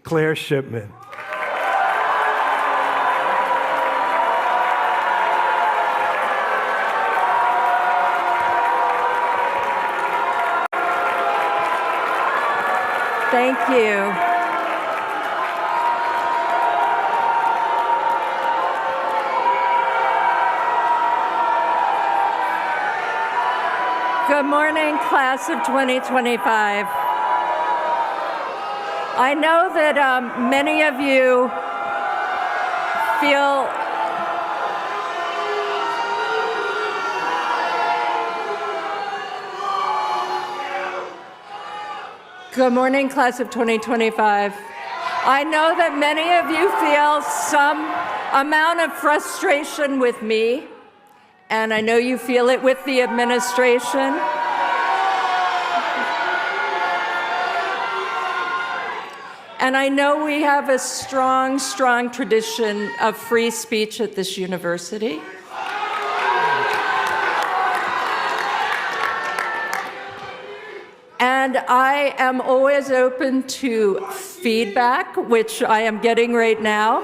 Claire Shipman. Thank you. Good morning, class of 2025. I know that many of you feel Good morning, class of 2025. I know that many of you feel some amount of frustration with me, and I know you feel it with the administration. And I know we have a strong, strong tradition of free speech at this university. And I am always open to feedback, which I am getting right now.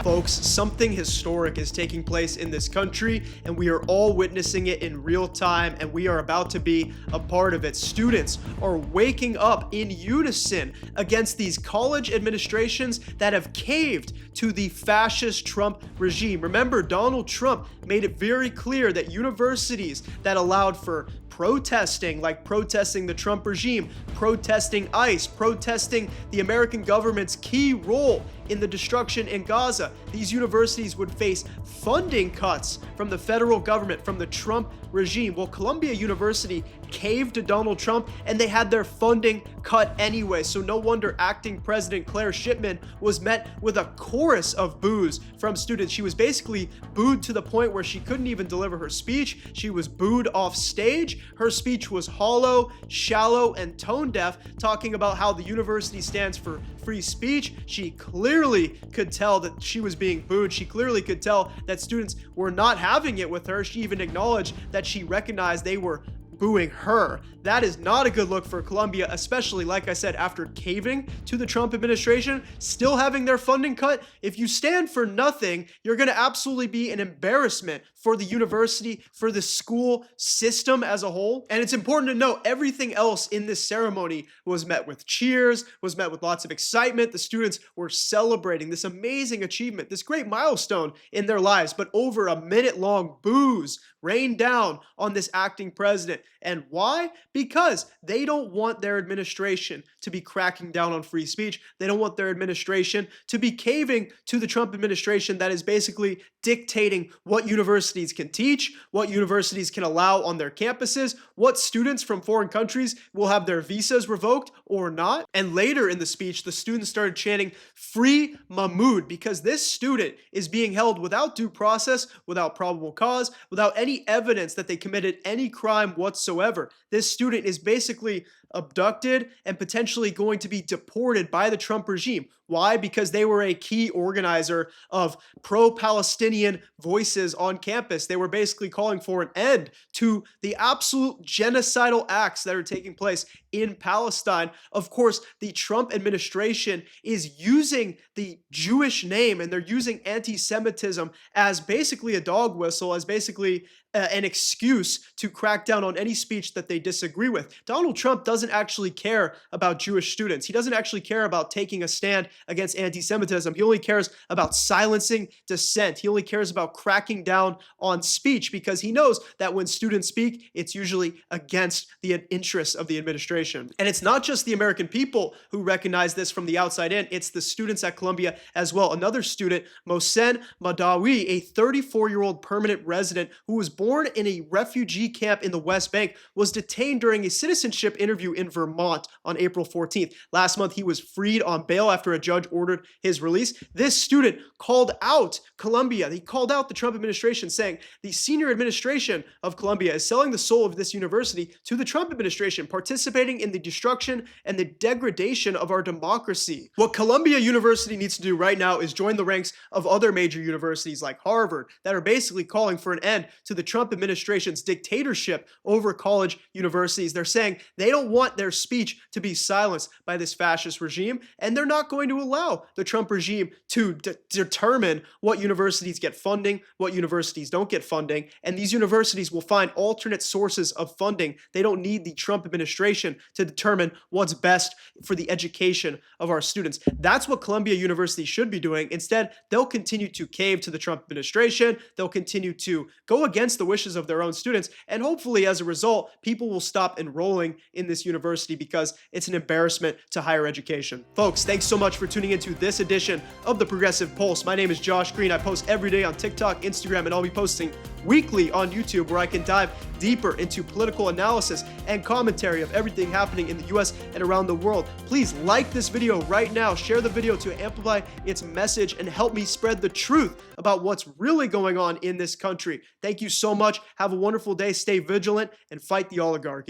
Folks, something historic is taking place in this country, and we are all witnessing it in real time, and we are about to be a part of it. Students are waking up in unison against these college administrations that have caved to the fascist Trump regime. Remember, Donald Trump made it very clear that universities that allowed for protesting, like protesting the Trump regime, protesting ICE, protesting the American government's key role in the destruction in Gaza, these universities would face funding cuts from the federal government, from the Trump regime. Well, Columbia University caved to Donald Trump, and they had their funding cut anyway. So no wonder acting President Claire Shipman was met with a chorus of boos from students. She was basically booed to the point where she couldn't even deliver her speech. She was booed off stage. Her speech was hollow, shallow, and tone deaf, talking about how the university stands for free speech. She clearly could tell that she was being booed. She clearly could tell that students were not having it with her. She even acknowledged that she recognized they were booing her. That is not a good look for Columbia, especially, like I said, after caving to the Trump administration, still having their funding cut. If you stand for nothing, you're going to absolutely be an embarrassment for the university, for the school system as a whole. And it's important to note, everything else in this ceremony was met with cheers, was met with lots of excitement. The students were celebrating this amazing achievement, this great milestone in their lives, but over a minute-long boos rained down on this acting president. And why? Because they don't want their administration to be cracking down on free speech. They don't want their administration to be caving to the Trump administration that is basically dictating what universities can teach, what universities can allow on their campuses, what students from foreign countries will have their visas revoked or not. And later in the speech, the students started chanting, "Free Mammud," because this student is being held without due process, without probable cause, without any evidence that they committed any crime whatsoever. This student is basically abducted and potentially going to be deported by the Trump regime. Why? Because they were a key organizer of pro-Palestinian voices on campus. They were basically calling for an end to the absolute genocidal acts that are taking place in Palestine. Of course, the Trump administration is using the Jewish name, and they're using anti-Semitism as basically a dog whistle, as basically an excuse to crack down on any speech that they disagree with. Donald Trump doesn't actually care about Jewish students. He doesn't actually care about taking a stand against anti-Semitism. He only cares about silencing dissent. He only cares about cracking down on speech, because he knows that when students speak, it's usually against the interests of the administration. And it's not just the American people who recognize this from the outside in, it's the students at Columbia as well. Another student, Mohsen Madawi, a 34-year-old permanent resident who was born in a refugee camp in the West Bank, was detained during a citizenship interview in Vermont on April 14th. Last month, he was freed on bail after a judge ordered his release. This student called out Columbia. He called out the Trump administration, saying the senior administration of Columbia is selling the soul of this university to the Trump administration, participating in the destruction and the degradation of our democracy. What Columbia University needs to do right now is join the ranks of other major universities like Harvard that are basically calling for an end to the Trump administration's dictatorship over college universities. They're saying they don't want want their speech to be silenced by this fascist regime, and they're not going to allow the Trump regime to determine what universities get funding, what universities don't get funding, and these universities will find alternate sources of funding. They don't need the Trump administration to determine what's best for the education of our students. That's what Columbia University should be doing. Instead, they'll continue to cave to the Trump administration. They'll continue to go against the wishes of their own students, and hopefully as a result, people will stop enrolling in this university because it's an embarrassment to higher education. Folks, thanks so much for tuning into this edition of the Progressive Pulse. My name is Josh Green. I post every day on TikTok, Instagram, and I'll be posting weekly on YouTube where I can dive deeper into political analysis and commentary of everything happening in the US and around the world. Please like this video right now, share the video to amplify its message and help me spread the truth about what's really going on in this country. Thank you so much. Have a wonderful day. Stay vigilant and fight the oligarchy.